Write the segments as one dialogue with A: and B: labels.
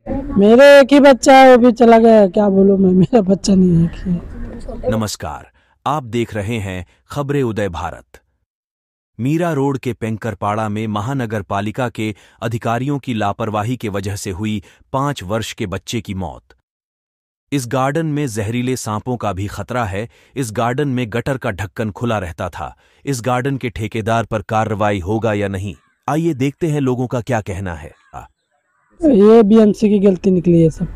A: मेरे एक ही बच्चा है, वो भी चला गया। क्या बोलूं मैं, मेरा बच्चा नहीं है एक ही।
B: नमस्कार, आप देख रहे हैं खबरें उदय भारत। मीरा रोड के पेंकरपाड़ा में महानगर पालिका के अधिकारियों की लापरवाही के वजह से हुई 5 वर्ष के बच्चे की मौत। इस गार्डन में जहरीले सांपों का भी खतरा है। इस गार्डन में गटर का ढक्कन खुला रहता था। इस गार्डन के ठेकेदार पर कार्रवाई होगा या नहीं, आइए देखते हैं लोगों का क्या कहना है।
A: ये बीएमसी की गलती निकली है, सब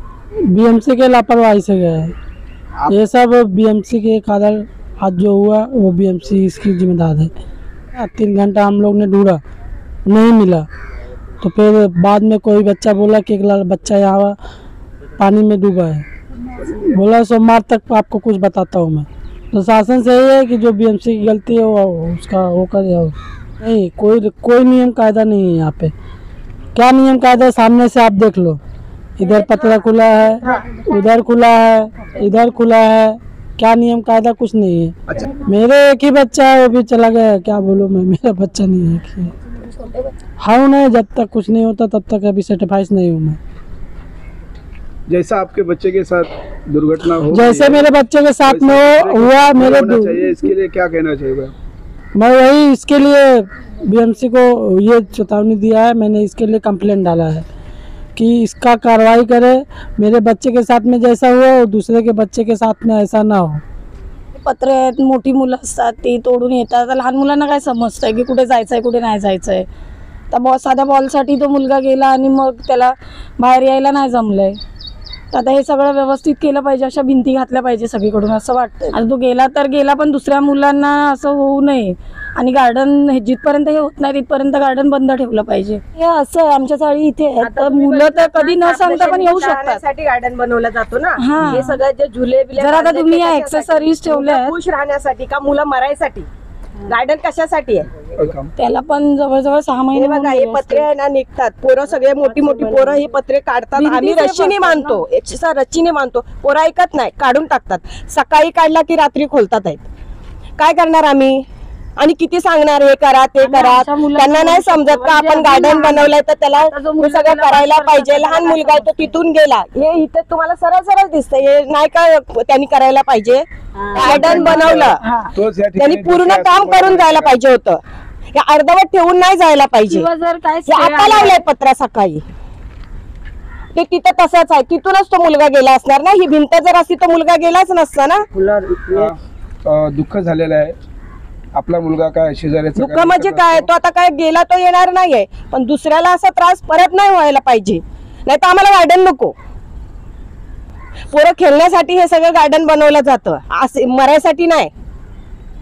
A: बीएमसी के लापरवाही से गया है ये सब। बीएमसी के कारण आज जो हुआ वो बीएमसी इसकी जिम्मेदार है। 3 घंटा हम लोग ने ढूंढा, नहीं मिला। तो फिर बाद में कोई बच्चा बोला कि एक बच्चा यहाँ पानी में डूबा है। बोला सोमवार तक आपको कुछ बताता हूँ मैं। प्रशासन से यही है कि जो बीएमसी की गलती है वो उसका वो करे। नहीं, कोई नियम कायदा नहीं है यहाँ पे। क्या नियम कायदा, सामने से आप देख लो। इधर पतरा खुला है, उधर खुला है, इधर खुला है। क्या नियम कायदा, कुछ नहीं है।
C: अच्छा।
A: मेरे एक ही बच्चा है, वो भी चला गया। क्या बोलूं मैं, मेरा बच्चा नहीं है एक ही। हाँ नहीं, जब तक कुछ नहीं होता तब तक अभी सर्टिफाइड नहीं हूँ मैं।
C: जैसा आपके बच्चे के साथ दुर्घटना हो,
A: जैसे मेरे बच्चे के साथ में हुआ, मेरे
C: चाहिए, इसके लिए क्या कहना चाहिए?
A: मैं वही इसके लिए बीएमसी को ये चेतावनी दिया है। मैंने इसके लिए कंप्लेंट डाला है कि इसका कार्रवाई करे। मेरे बच्चे के साथ में जैसा हुआ और दूसरे के बच्चे के साथ में ऐसा ना हो।
D: पत्रे आहेत, मोठी मुलं असतात ती तोडून येतात। तर लहान मुलांना काय समजतंय की कुठे जायचंय कुठे नाही जायचंय। तर साध्या बॉलसाठी तो मुलगा गेला आणि मग त्याला बाहेर यायला नाही जमलंय। तर आता हे सगळं व्यवस्थित केलं पाहिजे, अशा भिंती घातल्या पाहिजे सगळीकडून असं वाटतं। आणि तो गेला तर गेला, पण दुसऱ्या मुलांना असं होऊ नये। आणि गार्डन जिथपर्यंत हे होत नाही तिथपर्यंत गार्डन बंद ठेवलं पाहिजे। हे असं आमच्या चाळी इथे आता मुलं तर कधी न सांगता पण येऊ शकतात।
E: गार्डन बनवला जातो ना,
D: हा।
E: हे सगळं जे झुले बिले
D: जर आता तुम्ही या एक्सेसरीज ठेवल्या
E: खुश राहण्यासाठी का मुलं मरायसाठी? गार्डन कशासाठी आहे?
D: त्याला पण जवळजवळ 6 महिने
E: बघा, हे पत्रे आहे ना निघतात, पोरं सगळे मोठी मोठी पोरं हे पत्रे काढतात। आम्ही रस्सीने मानतो, रस्सीने मानतो, पोरं ऐकत नाही, काढून टाकतात। सकाळी काढला की रात्री खोलतात आहेत। काय करणार आम्ही? आणि किती सांगणार हे करा ते करा? त्यांना नाही समजत का आपण गार्डन बनवलंय तर त्याला हे सगळं करायला पाहिजे। लहान मुलगा तो तिथून गेला, हे इथे तुम्हाला सरळ सरळ दिसतंय, हे नाही का त्यांनी करायला पाहिजे? गार्डन बनवलं त्यांनी पूर्ण काम करून जायला पाहिजे होतं। हे अर्धवट ठेवून नाही जायला पाहिजे। आता लावलंय पत्रा सकाळी, ते तिथं तसंच आहे, तिथूनच तो मुलगा गेला असणार ना। ही भिंत जर असती तो मुलगा गेलाच नसता ना।
C: दुःख झालेलं आहे। आपला मुलगा काय शेजाऱ्याचा
E: दुःख म्हणजे काय, तो आता काय गेला तो येणार नाहीये, पण दुसऱ्याला असा त्रास परत नाही व्हायला पाहिजे। नाही तर आम्हाला गार्डन नको। पोरं खेळण्यासाठी हे सगळं गार्डन बनवलं जातं, असे मरायसाठी नाही।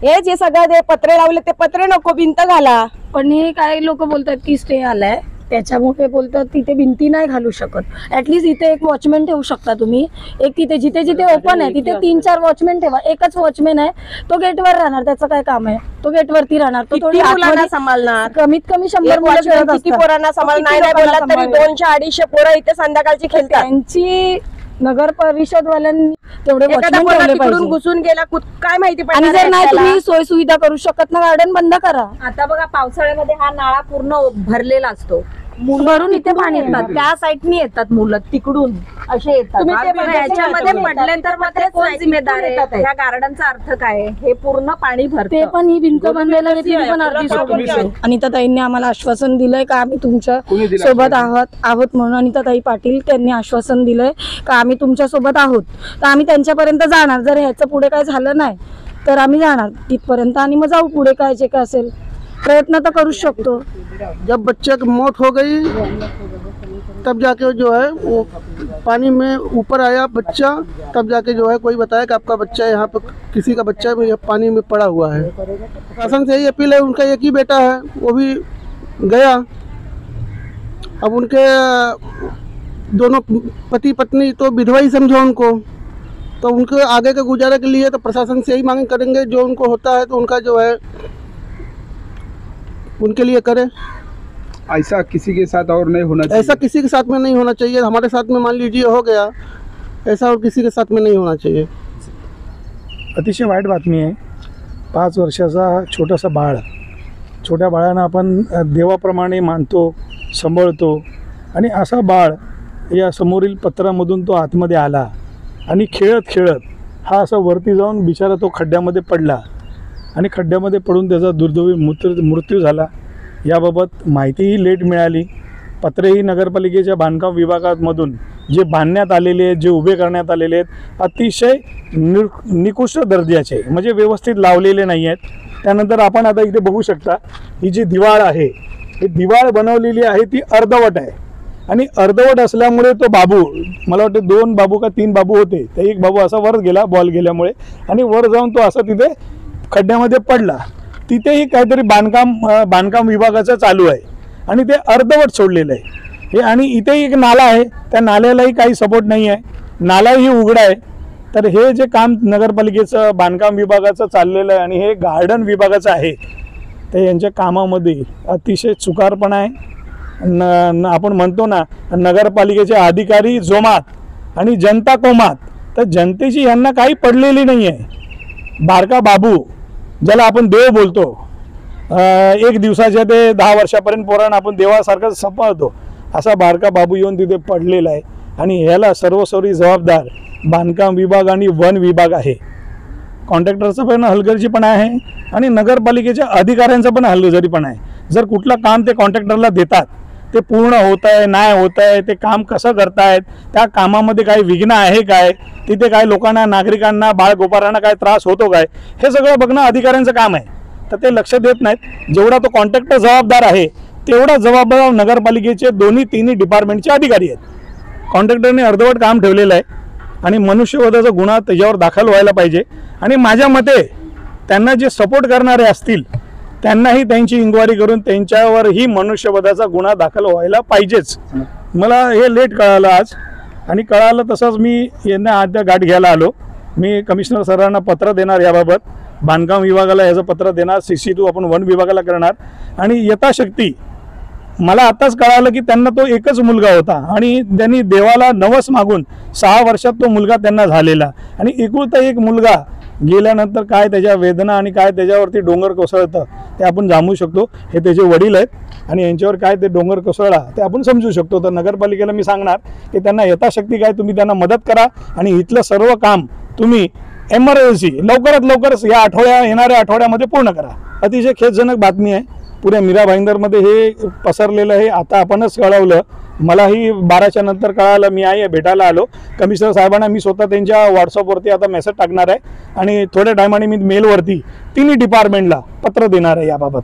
E: हे जे सगळं ते पत्रे लावले ते पत्रे नको, भिंत घाला।
D: पण हे काही लोक बोलतात की स्टे आलाय त्याच्यामुळे बोलतात तिथे भिंती नाही घालू शकत। ऍटलीस्ट इथे एक वॉचमॅन ठेवू शकता तुम्ही। एक तिथे जिथे जिथे ओपन आहे तिथे 3-4 वॉचमॅन ठेवा। एकच वॉचमॅन आहे, तो गेटवर राहणार, त्याचं काय काम आहे? तो गेटवरती राहणार, तो थोडी
E: मुलांना सांभाळणार।
D: कमीत कमी 100 मुलं
E: किती पोरांना सांभाळणार? नाही बोलला तरी 200-250 पोरं इथे संध्याकाळची खेळतात।
D: त्यांची नगर परिषद वाल्यांनी तेवढे वॉचमॅन ठेवले पाहिजे।
E: घुसून गेला काय माहिती
D: आणि जर नाही तुम्ही सोय सुविधा करू शकत ना, गार्डन बंद करा।
E: आता बघा पावसाळ्यामध्ये हा नाळा पूर्ण भरलेला असतो,
D: भरून इथे पाणी येतात,
E: त्या साईडनी येतात मुलं, तिकडून असे येतात। तुम्ही ते बघा, याच्यामध्ये पडल्यानंतर मात्र कोण जिम्मेदार आहे? या गार्डनचा अर्थ काय? हे पूर्ण पाणी भरते,
D: ते पण ही भिंत बनलेलं पण अर्धी सोडून। अनिताताईंनी आम्हाला आश्वासन दिलंय का आम्ही तुमच्या सोबत आहोत म्हणून। अनिताताई पाटील त्यांनी आश्वासन दिलंय का आम्ही तुमच्या सोबत आहोत, तर आम्ही त्यांच्यापर्यंत जाणार। जर ह्याचं पुढे काय झालं नाही तर आम्ही जाणार तिथपर्यंत आणि मग जाऊ पुढे काय जे काय असेल प्रयत्न तो करू शकतो।
A: जब बच्चे की मौत हो गई तब जाके जो है वो पानी में ऊपर आया बच्चा, तब जाके जो है कोई बताया कि आपका बच्चा यहाँ पर किसी का बच्चा पानी में पड़ा हुआ है। प्रशासन से यही अपील है, उनका एक ही बेटा है, वो भी गया। अब उनके दोनों पति पत्नी तो विधवा ही समझो उनको, तो उनके आगे के गुजारे के लिए तो प्रशासन से यही मांग करेंगे जो उनको होता है तो उनका जो है उनके लिए करें।
C: ऐसा किसी के साथ और नहीं होना चाहिए।
A: ऐसा किसी के साथ में नहीं होना चाहिए। हमारे साथ में मान लीजिए हो गया, ऐसा और किसी के साथ में नहीं होना चाहिए।
F: अतिशय वाईट बातमी आहे। 5 वर्षाचा छोटासा बाळ, छोट्या बाळांना आपण देवाप्रमाणे मानतो, सांभाळतो आणि असा बाळ या समोरील पत्रामधून तो आतमध्ये आला आणि खेळत खेळत हा असा वरती जाऊन बिचारा तो खड्ड्यामध्ये पडला आणि खड्ड्यामध्ये पडून त्याचा दुर्दैवी मृत्यू झाला. याबाबत माहितीही लेट मिळाली. पत्रेही नगरपालिकेच्या बांधकाम विभागामधून जे बांधण्यात आलेले आहेत, जे उभे करण्यात आलेले आहेत, अतिशय निकृष्ट दर्जाचे, म्हणजे व्यवस्थित लावलेले नाही आहेत. त्यानंतर आपण आता इथे बघू शकता, ही जी दिवाळ आहे, ही दिवाळ बनवलेली आहे ती अर्धवट आहे आणि अर्धवट असल्यामुळे तो बाबू, मला वाटतं 2 बाबू का 3 बाबू होते, तर एक बाबू असा वर गेला बॉल गेल्यामुळे आणि वर जाऊन तो असा तिथे खड्ड्यामध्ये पडला. तिथेही काहीतरी बांधकाम विभागाचं चालू आहे आणि ते अर्धवट सोडलेलं आहे हे. आणि इथेही एक नाला आहे, त्या नाल्यालाही काही सपोर्ट नाही आहे, नालाही उघडा आहे. तर हे जे काम नगरपालिकेचं बांधकाम विभागाचं चाललेलं आहे आणि हे गार्डन विभागाचं आहे, तर यांच्या कामामध्ये अतिशय चुकारपणा आहे. आपण म्हणतो ना, नगरपालिकेचे अधिकारी जोमात आणि जनता कोमात, तर जनतेची यांना काही पडलेली नाही आहे. बारका बाबू, ज्याला आपण देव बोलतो, 1 दिवसाच्या ते 10 वर्षापर्यंत पोरांना आपण देवासारखं सांभाळतो, असा बारका बाबू येऊन तिथे पडलेला आहे. आणि ह्याला सर्वस्वी जबाबदार बांधकाम विभाग आणि वन विभाग आहे. कॉन्ट्रॅक्टरचं पण हलगर्जीपणा आहे आणि नगरपालिकेच्या अधिकाऱ्यांचा पण हलगर्जीपणा आहे. जर कुठलं काम ते कॉन्ट्रॅक्टरला देतात, ते पूर्ण होत आहे नाही होत आहे, ते काम कसं करतायत, त्या कामामध्ये काही विघ्न आहे काय, तिथे काय लोकांना, नागरिकांना, बाळगोपारांना काय त्रास होतो काय, हे सगळं बघणं अधिकाऱ्यांचं काम आहे. तर ते लक्ष देत नाहीत. जेवढा तो कॉन्ट्रॅक्टर जबाबदार आहे, तेवढा जबाबदार नगरपालिकेचे तिन्ही डिपार्टमेंटचे अधिकारी आहेत. कॉन्ट्रॅक्टरने अर्धवट काम ठेवलेलं आहे आणि मनुष्यवधाचा गुन्हा त्याच्यावर दाखल व्हायला पाहिजे. आणि माझ्या मते त्यांना जे सपोर्ट करणारे असतील, त्यांनाही त्यांची इन्क्वायरी करून त्यांच्यावरही मनुष्यवधाचा गुन्हा दाखल व्हायला पाहिजेच. मला हे लेट कळालं आज, आणि कळालं तसंच मी यांना आद्या गाठ घ्यायला आलो. मी कमिशनर सरांना पत्र देणार याबाबत, बांधकाम विभागाला याचं पत्र देणार, CC2 आपण वन विभागाला करणार. आणि यथाशक्ती, मला आताच कळालं की त्यांना तो एकच मुलगा होता आणि त्यांनी देवाला नवस मागून 6 वर्षात तो मुलगा त्यांना झालेला, आणि एकुलता एक मुलगा गेल्यानंतर काय त्याच्या वेदना आणि काय त्याच्यावरती डोंगर कोसळतं ते आपण जाणू शकतो. हे त्याचे वडील आहेत आणि यांच्यावर काय ते डोंगर कोसळला ते आपण समजू शकतो. तर नगरपालिकेला मी सांगणार की त्यांना यथाशक्ती काय तुम्ही त्यांना मदत करा आणि इथलं सर्व काम तुम्ही एमर्जन्सी लवकरात लवकर येणाऱ्या आठवड्यामध्ये पूर्ण करा. अतिशय खेदजनक बातमी आहे. पुऱ्या मीरा भाईंदरमध्ये हे पसरलेलं आहे. आता आपणच कळवलं, मलाही 12च्या नंतर कळालं. मी भेटायला आलो कमिशनर साहेबांना. मी स्वतः त्यांच्या व्हॉट्सअपवरती आता मेसेज टाकणार आहे आणि थोड्या टायमाने मी मेलवरती तिन्ही डिपार्टमेंटला पत्र देणार आहे याबाबत.